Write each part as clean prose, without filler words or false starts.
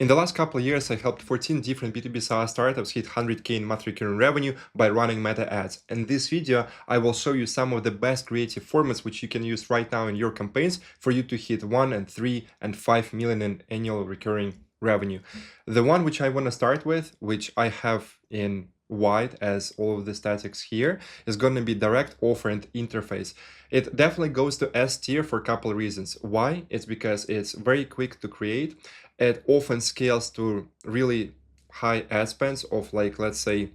In the last couple of years, I helped 14 different B2B SaaS startups hit 100K in monthly recurring revenue by running meta ads. In this video, I will show you some of the best creative formats which you can use right now in your campaigns for you to hit 1 and 3 and 5 million in annual recurring revenue. The one which I want to start with, which I have in white as all of the statics here, is going to be direct offer and interface. It definitely goes to S tier for a couple of reasons. Why? It's because it's very quick to create. It often scales to really high ad spends of, like, let's say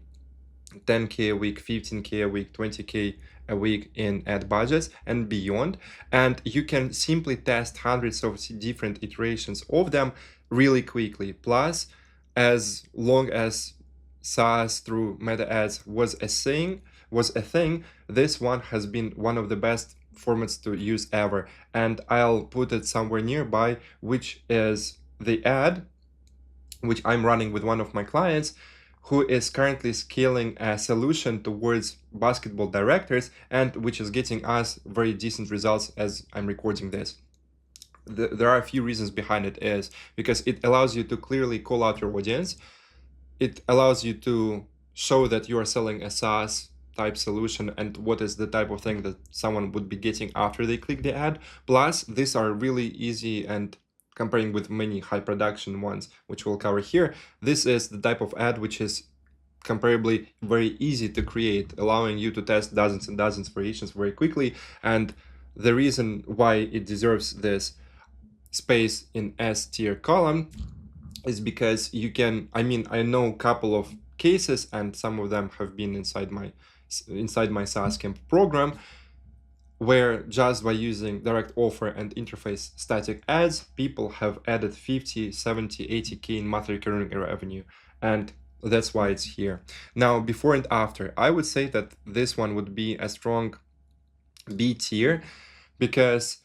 10K a week, 15K a week, 20K a week in ad budgets and beyond. And you can simply test hundreds of different iterations of them really quickly. Plus, as long as SaaS through meta ads was a thing, this one has been one of the best formats to use ever. And I'll put it somewhere nearby, which is the ad which I'm running with one of my clients, who is currently scaling a solution towards basketball directors and which is getting us very decent results as I'm recording this. There are a few reasons behind it, is because it allows you to clearly call out your audience. It allows you to show that you are selling a SaaS type solution and what is the type of thing that someone would be getting after they click the ad. Plus, these are really easy, and comparing with many high production ones, which we'll cover here, this is the type of ad which is comparably very easy to create, allowing you to test dozens and dozens of variations very quickly. And the reason why it deserves this space in S tier column is because you can, I know a couple of cases, and some of them have been inside my SaaS Camp program, where just by using direct offer and interface static ads, people have added 50, 70, 80K in monthly recurring revenue. And that's why it's here. Now, before and after, I would say that this one would be a strong B tier because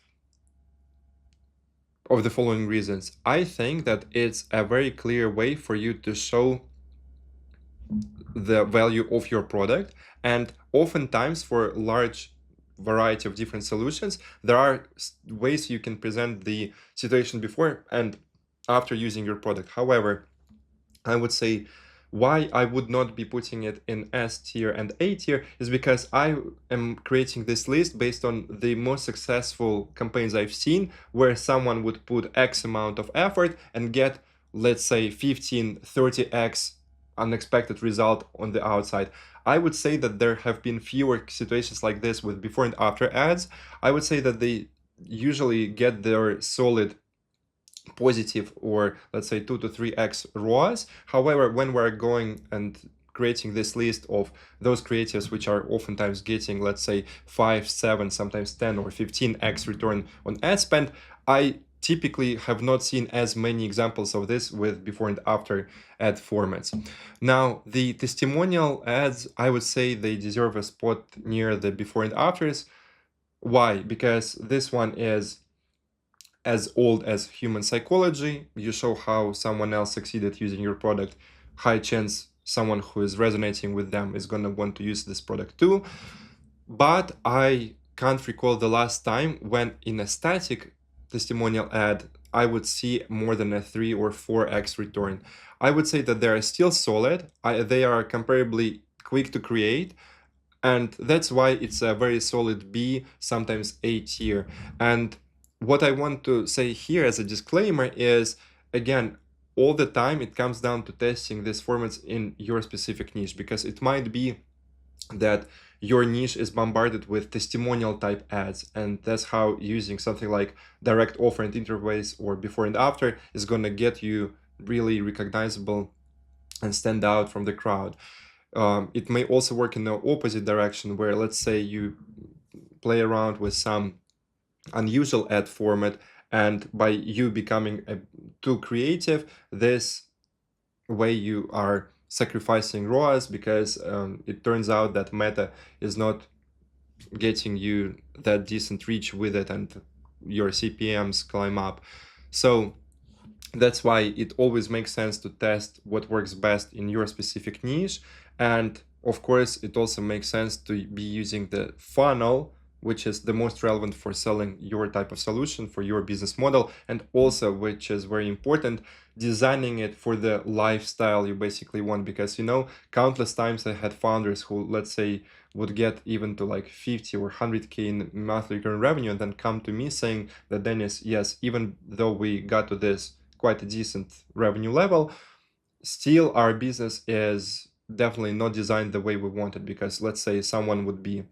of the following reasons. I think that it's a very clear way for you to show the value of your product. And oftentimes for large variety of different solutions, there are ways you can present the situation before and after using your product. However, I would say why I would not be putting it in S tier and A tier is because I am creating this list based on the most successful campaigns I've seen, where someone would put X amount of effort and get, let's say, 15, 30X unexpected result on the outside. I would say that there have been fewer situations like this with before and after ads. I would say that they usually get their solid positive, or let's say 2 to 3X ROAS. However, when we're going and creating this list of those creatives which are oftentimes getting, let's say, 5, 7, sometimes 10 or 15X return on ad spend, I typically have not seen as many examples of this with before and after ad formats. Now, the testimonial ads, I would say they deserve a spot near the before and afters. Why? Because this one is as old as human psychology. You show how someone else succeeded using your product. High chance someone who is resonating with them is going to want to use this product too. But I can't recall the last time when in a static testimonial ad, I would see more than a 3 or 4X return. I would say that they are still solid. They are comparably quick to create. And that's why it's a very solid B, sometimes A tier. And what I want to say here as a disclaimer is, again, all the time it comes down to testing these formats in your specific niche, because it might be that your niche is bombarded with testimonial type ads, and that's how using something like direct offer and interface or before and after is going to get you really recognizable and stand out from the crowd. It may also work in the opposite direction, where let's say you play around with some unusual ad format, and by you becoming too creative, this way you are sacrificing ROAS, because it turns out that meta is not getting you that decent reach with it, and your CPMs climb up. So that's why it always makes sense to test what works best in your specific niche. And of course, it also makes sense to be using the funnel which is the most relevant for selling your type of solution for your business model, and also, which is very important, designing it for the lifestyle you basically want. Because countless times I had founders who, let's say, would get even to like 50 or 100K in monthly recurring revenue and then come to me saying that, Dennis, yes, even though we got to this quite a decent revenue level, still our business is definitely not designed the way we wanted. Because let's say someone would be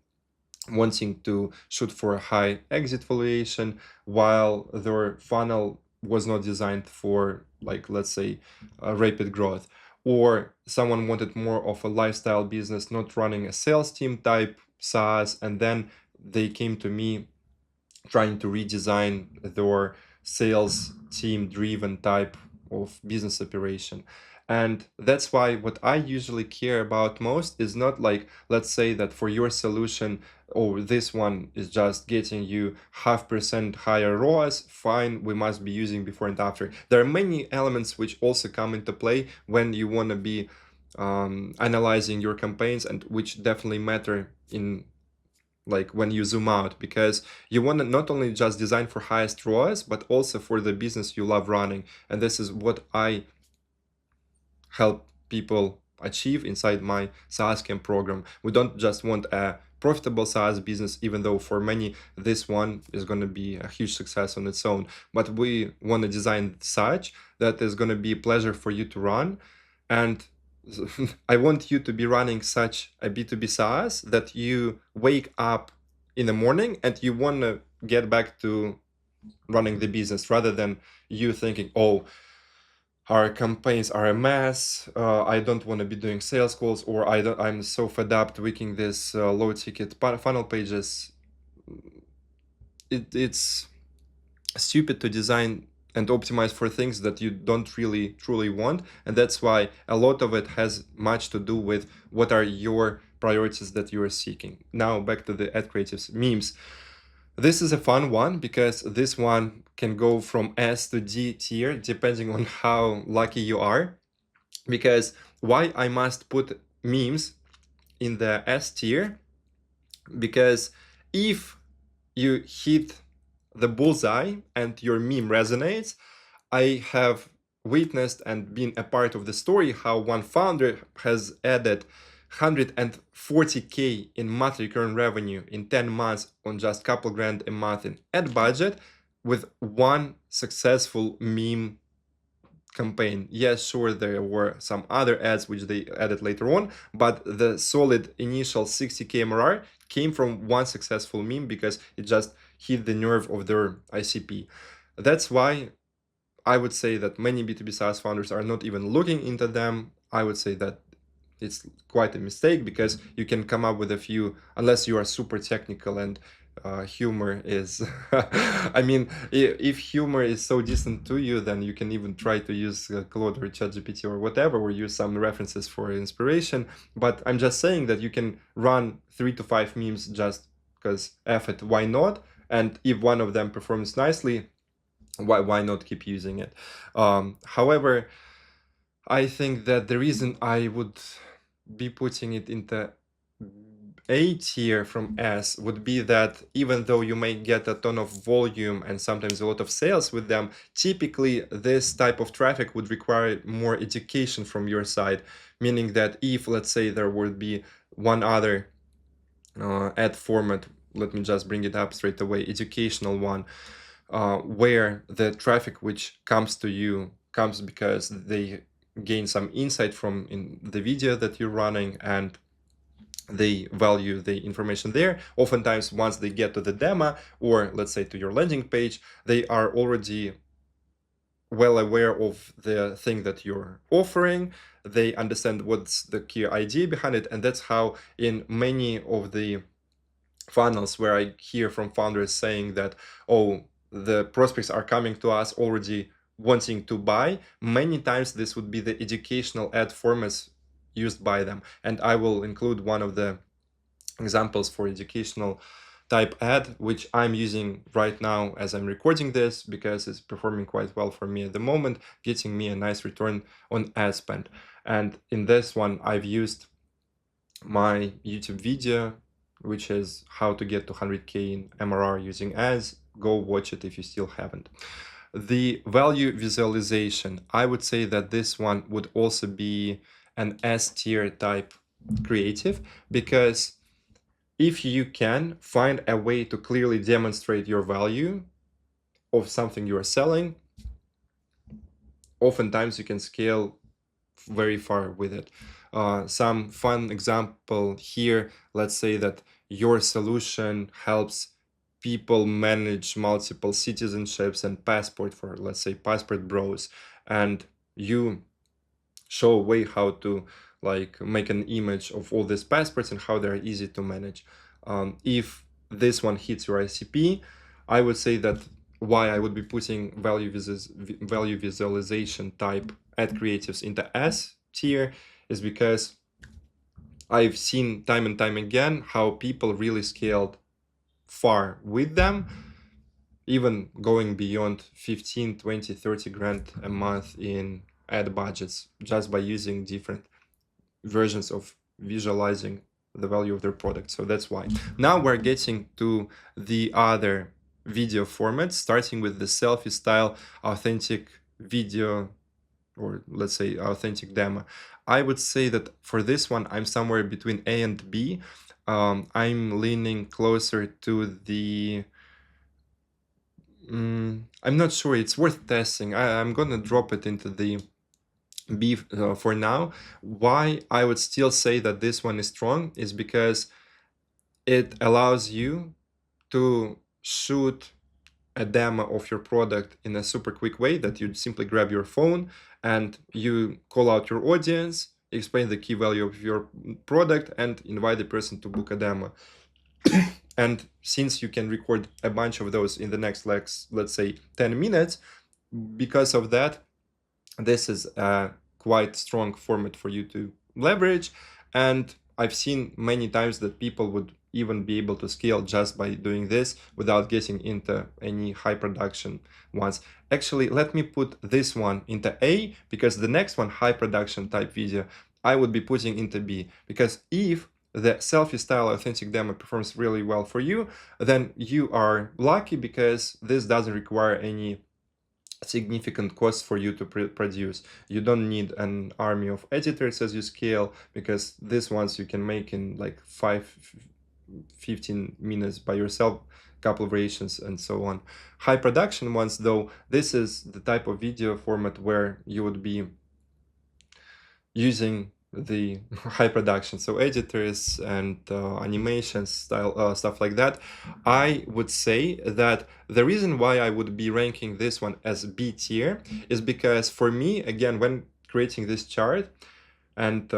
wanting to shoot for a high exit valuation while their funnel was not designed for, like, let's say, rapid growth, or someone wanted more of a lifestyle business, not running a sales team type SaaS, and then they came to me trying to redesign their sales team driven type of business operation. And that's why what I usually care about most is not like, let's say that for your solution, oh, this one is just getting you 0.5% higher ROAS, fine, we must be using before and after. There are many elements which also come into play when you want to be analyzing your campaigns, and which definitely matter in, like, when you zoom out, because you want to not only just design for highest ROAS, but also for the business you love running. And this is what I help people achieve inside my SaaS Camp program. We don't just want a profitable SaaS business, even though for many this one is going to be a huge success on its own, but we want to design such that is going to be a pleasure for you to run. And I want you to be running such a B2B SaaS that you wake up in the morning and you want to get back to running the business, rather than you thinking, oh, our campaigns are a mess, I don't want to be doing sales calls, or I'm so fed up tweaking this low ticket funnel pages. It's stupid to design and optimize for things that you don't really truly want. And that's why a lot of it has much to do with what are your priorities that you are seeking. Now back to the ad creatives memes. This is a fun one because this one can go from S to D tier depending on how lucky you are. Because why I must put memes in the S tier? Because if you hit the bullseye and your meme resonates, I have witnessed and been a part of the story how one founder has added 140K in monthly recurring revenue in 10 months on just a couple grand a month in ad budget with one successful meme campaign. Yes, sure, there were some other ads which they added later on, but the solid initial 60K MRR came from one successful meme because it just hit the nerve of their ICP. That's why I would say that many B2B SaaS founders are not even looking into them. I would say that it's quite a mistake, because you can come up with a few, unless you are super technical and humor is I mean, if humor is so distant to you, then you can even try to use Claude or ChatGPT or whatever, or use some references for inspiration. But I'm just saying that you can run 3 to 5 memes just because F it, why not? And if one of them performs nicely, why not keep using it? However, I think that the reason I would be putting it into A tier from S would be that even though you may get a ton of volume and sometimes a lot of sales with them, typically this type of traffic would require more education from your side. Meaning that if, let's say, there would be one other ad format, let me just bring it up straight away, educational one, where the traffic which comes to you comes because they gain some insight from in the video that you're running, and they value the information there. Oftentimes, once they get to the demo, or let's say to your landing page, they are already well aware of the thing that you're offering. They understand what's the key idea behind it. And that's how in many of the funnels where I hear from founders saying that, oh, the prospects are coming to us already wanting to buy, many times this would be the educational ad formats used by them. And I will include one of the examples for educational type ad, which I'm using right now as I'm recording this, because it's performing quite well for me at the moment, getting me a nice return on ad spend. And in this one, I've used my YouTube video which is how to get to 100K in MRR using ads. Go watch it if you still haven't. The value visualization, I would say that this one would also be an S tier type creative, because if you can find a way to clearly demonstrate your value of something you are selling, oftentimes you can scale very far with it. Some fun example here, let's say that your solution helps people manage multiple citizenships and passport for, let's say, passport bros, and you show a way how to like make an image of all these passports and how they're easy to manage. If this one hits your ICP, I would say that why I would be putting value visualization type ad creatives into S tier is because I've seen time and time again how people really scaled far with them, even going beyond 15, 20, 30 grand a month in ad budgets just by using different versions of visualizing the value of their product. So that's why. Now we're getting to the other video formats, starting with the selfie style authentic video, or let's say authentic demo. I would say that for this one, I'm somewhere between A and B. I'm leaning closer to the I'm not sure. It's worth testing. I'm gonna drop it into the B for now. Why I would still say that this one is strong is because it allows you to shoot a demo of your product in a super quick way, that you simply grab your phone and you call out your audience, explain the key value of your product, and invite the person to book a demo. And since you can record a bunch of those in the next, let's say, 10 minutes, because of that, this is a quite strong format for you to leverage. And I've seen many times that people would even be able to scale just by doing this without getting into any high production ones. Actually, let me put this one into A, because the next one, high production type video, I would be putting into B, because if the selfie style authentic demo performs really well for you, then you are lucky, because this doesn't require any significant costs for you to produce. You don't need an army of editors as you scale, because these ones you can make in like 15 minutes by yourself, couple of variations and so on. High production ones, though, this is the type of video format where you would be using the high production, so editors and animations, style stuff like that. I would say that the reason why I would be ranking this one as B tier is because for me, again, when creating this chart and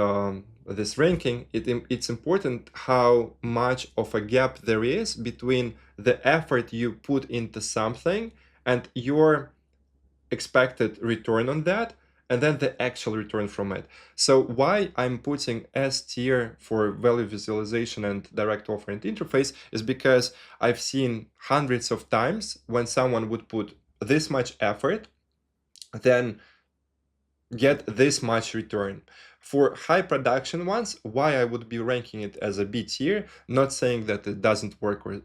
this ranking, it's important how much of a gap there is between the effort you put into something and your expected return on that, and then the actual return from it. So why I'm putting S tier for value visualization and direct offer and interface is because I've seen hundreds of times when someone would put this much effort, then get this much return. For high production ones, why I would be ranking it as a B tier, not saying that it doesn't work or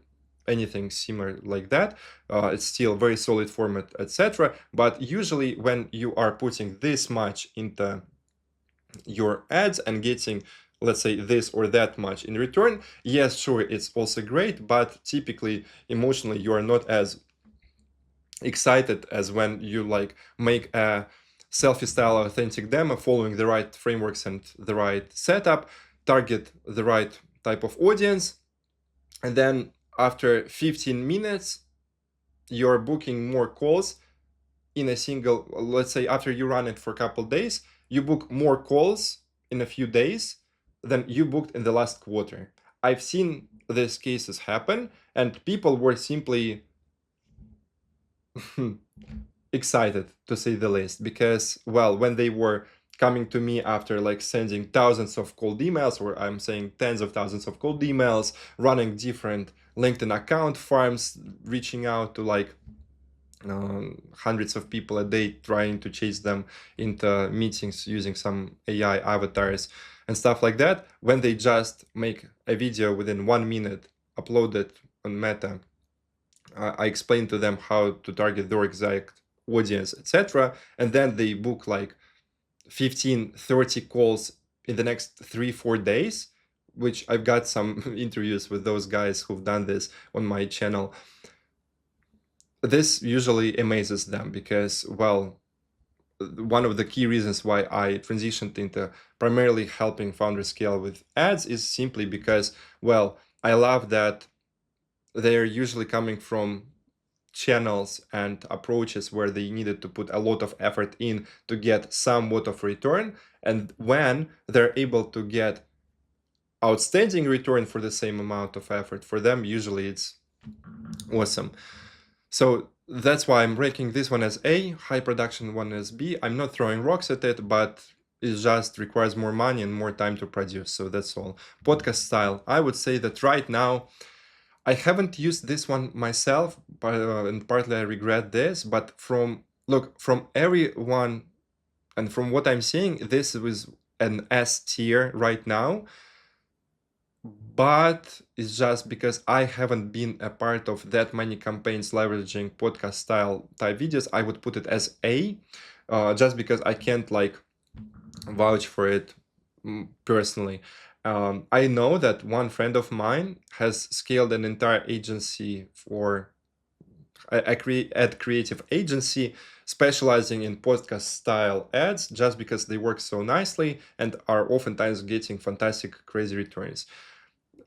anything similar like that, it's still very solid format, etc. But usually when you are putting this much into your ads and getting, let's say, this or that much in return, yes, sure, it's also great, but typically emotionally you are not as excited as when you like make a selfie style authentic demo following the right frameworks and the right setup, target the right type of audience, and then after 15 minutes you're booking more calls in a single, let's say after you run it for a couple days, you book more calls in a few days than you booked in the last quarter. I've seen these cases happen, and people were simply excited, to say the least, because, well, when they were coming to me after like sending thousands of cold emails, or I'm saying tens of thousands of cold emails, running different LinkedIn account farms, reaching out to like hundreds of people a day, trying to chase them into meetings using some AI avatars and stuff like that, when they just make a video within 1 minute, upload it on Meta. I explain to them how to target their exact audience, etc. And then they book like 15, 30 calls in the next 3-4 days, which I've got some interviews with those guys who've done this on my channel. This usually amazes them because, well, one of the key reasons why I transitioned into primarily helping founders scale with ads is simply because, well, I love that they're usually coming from channels and approaches where they needed to put a lot of effort in to get somewhat of return. And when they're able to get outstanding return for the same amount of effort, for them, usually it's awesome. So that's why I'm ranking this one as A, high production one as B. I'm not throwing rocks at it, but it just requires more money and more time to produce. So that's all. Podcast style. I would say that right now, I haven't used this one myself, and partly I regret this, but from everyone and from what I'm seeing, this is an S tier right now. But it's just because I haven't been a part of that many campaigns leveraging podcast style type videos, I would put it as A, just because I can't like vouch for it personally. I know that one friend of mine has scaled an entire agency for ad creative agency specializing in podcast style ads, just because they work so nicely and are oftentimes getting fantastic, crazy returns.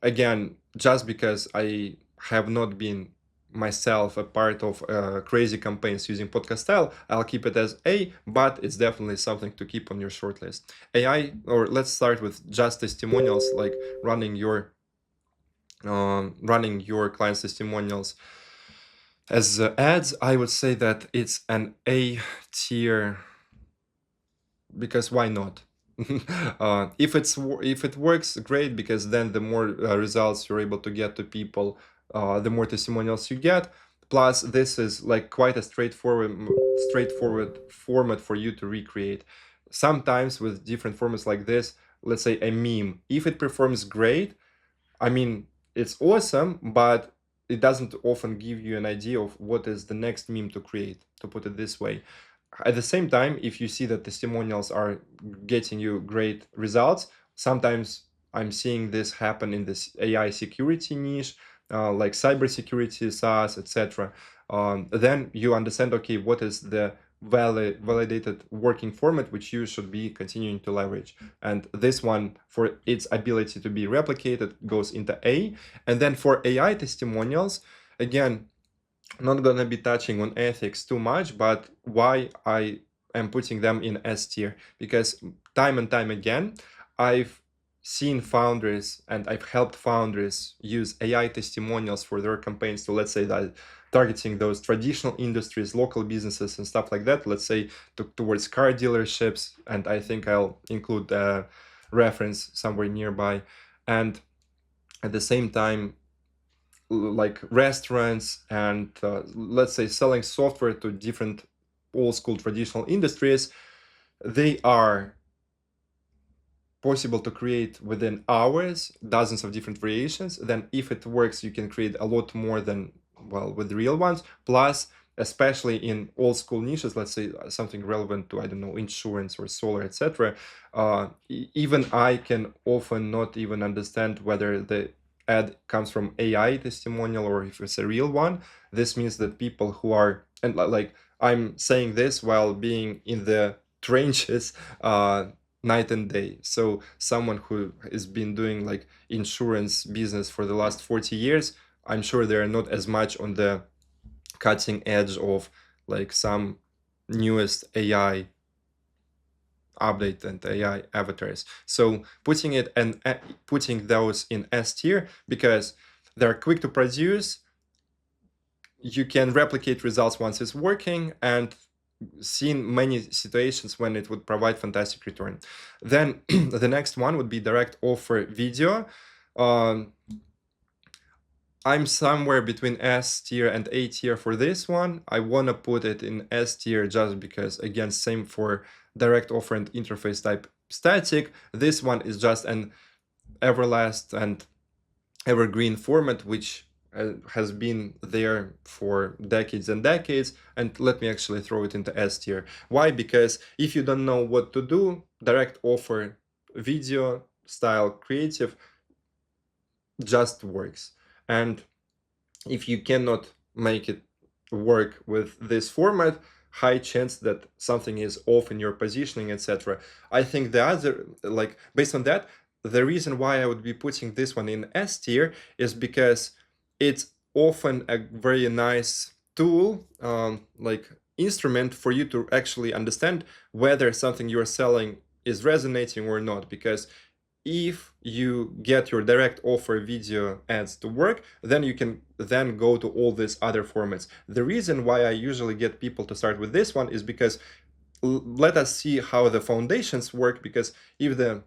Again, just because I have not been myself a part of crazy campaigns using podcast style, I'll keep it as A, but it's definitely something to keep on your shortlist. AI, or let's start with just testimonials, like running your clients' testimonials as ads. I would say that it's an A tier, because why not? If it works, great, because then the more results you're able to get to people, the more testimonials you get. Plus, this is like quite a straightforward format for you to recreate. Sometimes with different formats like this, let's say a meme, if it performs great, I mean, it's awesome, but it doesn't often give you an idea of what is the next meme to create, to put it this way. At the same time, if you see that testimonials are getting you great results, sometimes I'm seeing this happen in this AI security niche, like cybersecurity, SaaS, etc. Then you understand, okay, what is the validated working format which you should be continuing to leverage. And this one, for its ability to be replicated, goes into A. And then for AI testimonials, again, not gonna be touching on ethics too much, but why I am putting them in S tier, because time and time again, I've seen founders and I've helped founders use AI testimonials for their campaigns to, let's say, that targeting those traditional industries, local businesses and stuff like that, let's say towards car dealerships, and I think I'll include a reference somewhere nearby. And at the same time, like restaurants and let's say selling software to different old school traditional industries, they are possible to create within hours, dozens of different variations. Then if it works, you can create a lot more than, well, with the real ones. Plus, especially in old school niches, let's say something relevant to, I don't know, insurance or solar, etc. Even I can often not even understand whether the ad comes from AI testimonial or if it's a real one. This means that people who are, and like I'm saying this while being in the trenches night and day. So someone who has been doing like insurance business for the last 40 years, I'm sure they're not as much on the cutting edge of like some newest AI update and AI avatars. So putting it and putting those in S tier, because they're quick to produce, you can replicate results once it's working, and seen many situations when it would provide fantastic return. Then the next one would be direct offer video. I'm somewhere between S tier and A tier for this one. I want to put it in S tier just because, again, same for direct offer and interface type static. This one is just an everlast and evergreen format, which has been there for decades and decades. And let me actually throw it into S tier. Why? Because if you don't know what to do, direct offer video style creative just works. And if you cannot make it work with this format, high chance that something is off in your positioning, etc. I think the other, like based on that, the reason why I would be putting this one in S tier is because it's often a very nice tool, like instrument for you to actually understand whether something you're selling is resonating or not. Because if you get your direct offer video ads to work, then you can then go to all these other formats. The reason why I usually get people to start with this one is because let us see how the foundations work, because if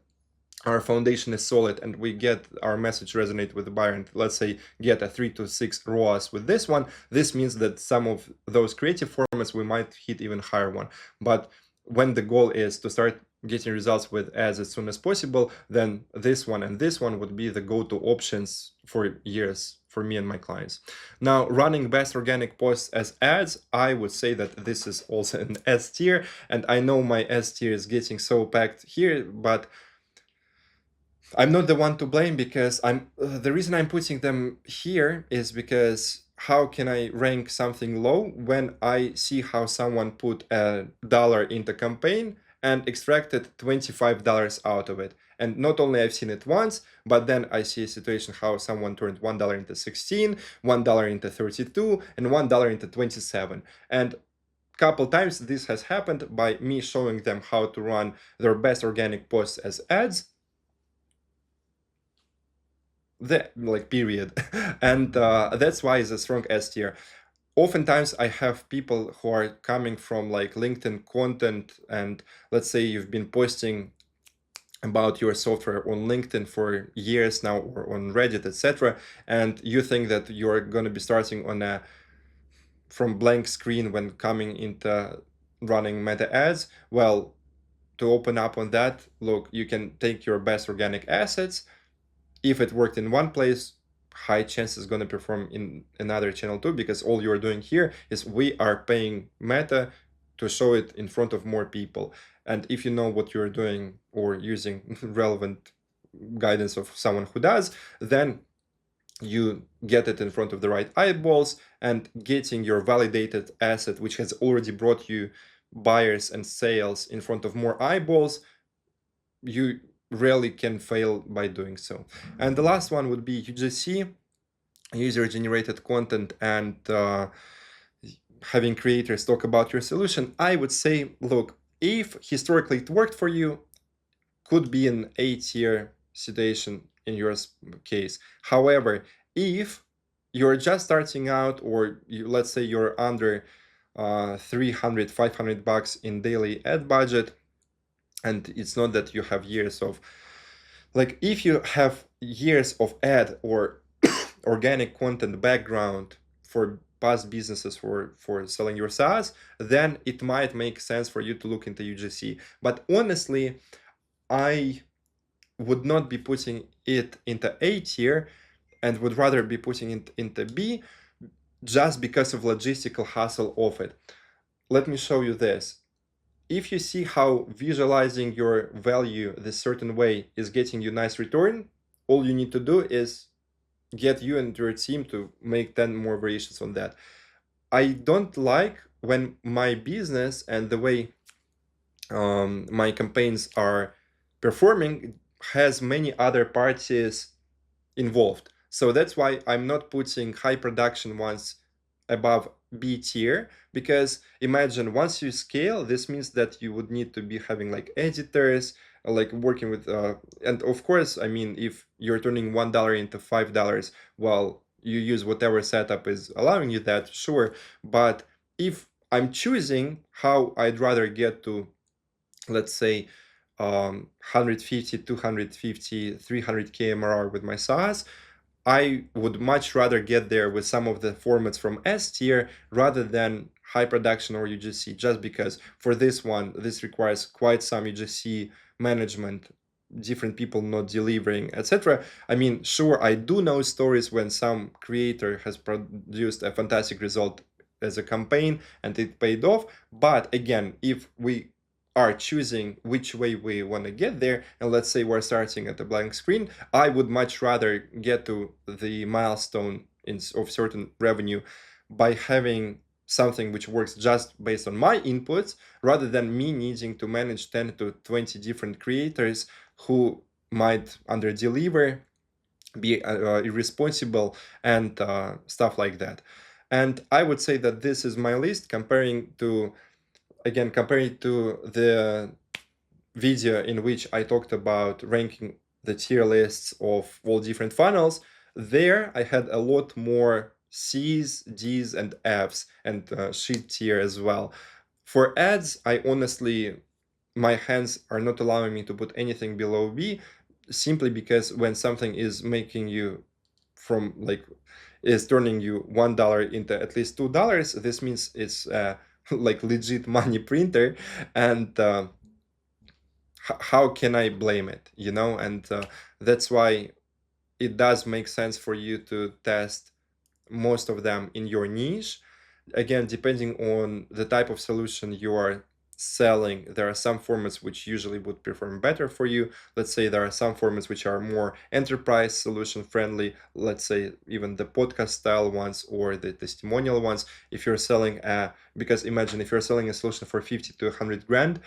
our foundation is solid and we get our message resonate with the buyer, and let's say get a 3 to 6 ROAS with this one, this means that some of those creative formats we might hit even higher one. But when the goal is to start getting results with ads as soon as possible, then this one and this one would be the go-to options for years for me and my clients. Now, running best organic posts as ads, I would say that this is also an S tier, and I know my S tier is getting so packed here, but I'm not the one to blame, because the reason I'm putting them here is because how can I rank something low when I see how someone put $1 into campaign and extracted $25 out of it? And not only I've seen it once, but then I see a situation how someone turned $1 into 16, $1 into 32, and $1 into 27. And couple times this has happened by me showing them how to run their best organic posts as ads, the like period. And that's why it's a strong S tier. Oftentimes I have people who are coming from like LinkedIn content, and let's say you've been posting about your software on LinkedIn for years now, or on Reddit, etc., and you think that you're going to be starting on a from blank screen when coming into running meta ads. Well, to open up on that, look, you can take your best organic assets. If it worked in one place, high chance it's going to perform in another channel too, because all you're doing here is we are paying Meta to show it in front of more people. And if you know what you're doing or using relevant guidance of someone who does, then you get it in front of the right eyeballs, and getting your validated asset, which has already brought you buyers and sales, in front of more eyeballs, you rarely can fail by doing so. And the last one would be UGC, user-generated content, and having creators talk about your solution. I would say, look, if historically it worked for you, could be an A tier situation in your case. However, if you're just starting out, or let's say you're under 300, $500 in daily ad budget, and it's not that you have years of, like, if you have years of ad or organic content background for past businesses for selling your SaaS, then it might make sense for you to look into UGC. But honestly, I would not be putting it into A tier, and would rather be putting it into B, just because of logistical hassle of it. Let me show you this. If you see how visualizing your value this certain way is getting you nice return, all you need to do is get you and your team to make 10 more variations on that. I don't like when my business and the way my campaigns are performing has many other parties involved. So that's why I'm not putting high production ones above B tier, because imagine once you scale, this means that you would need to be having like editors, like working with, and of course, I mean, if you're turning $1 into $5, well, you use whatever setup is allowing you that, sure. But if I'm choosing how I'd rather get to, let's say, 150, 250, 300K MRR with my SaaS, I would much rather get there with some of the formats from S tier rather than high production or UGC, just because for this one, this requires quite some UGC management different people not delivering, etc. I mean, sure, I do know stories when some creator has produced a fantastic result as a campaign and it paid off. But again, if we are choosing which way we want to get there, and let's say we're starting at a blank screen, I would much rather get to the milestone of certain revenue by having something which works just based on my inputs, rather than me needing to manage 10 to 20 different creators who might under deliver, be irresponsible, and stuff like that. And I would say that this is my list, comparing to the video in which I talked about ranking the tier lists of all different funnels. There I had a lot more C's, D's, and F's, and sheet tier as well. For ads, I honestly, my hands are not allowing me to put anything below B, simply because when something is making you from like is turning you $1 into at least $2, this means it's like legit money printer. And how can I blame it, you know? And that's why it does make sense for you to test most of them in your niche. Again, depending on the type of solution you are selling, there are some formats which usually would perform better for you. Let's say there are some formats which are more enterprise solution friendly, let's say even the podcast style ones or the testimonial ones. If you're selling because imagine if you're selling a solution for 50 to 100 grand,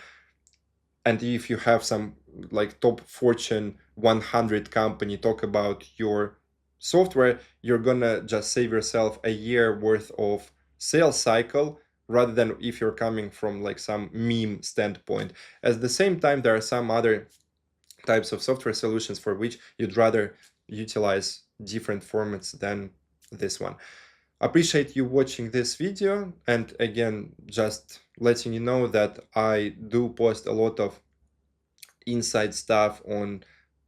and if you have some like top Fortune 100 company talk about your software, you're gonna just save yourself a year worth of sales cycle, rather than if you're coming from like some meme standpoint. At the same time, there are some other types of software solutions for which you'd rather utilize different formats than this one. Appreciate you watching this video, and again, just letting you know that I do post a lot of inside stuff on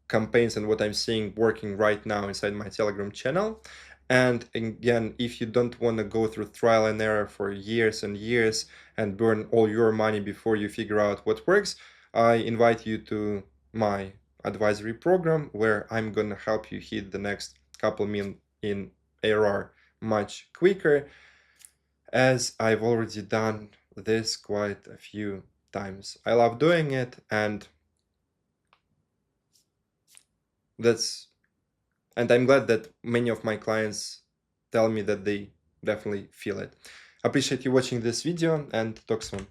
campaigns and what I'm seeing working right now inside my Telegram channel. And again, if you don't want to go through trial and error for years and years and burn all your money before you figure out what works, I invite you to my advisory program, where I'm going to help you hit the next couple million in ARR much quicker, as I've already done this quite a few times. I love doing it, and I'm glad that many of my clients tell me that they definitely feel it. Appreciate you watching this video, and talk soon.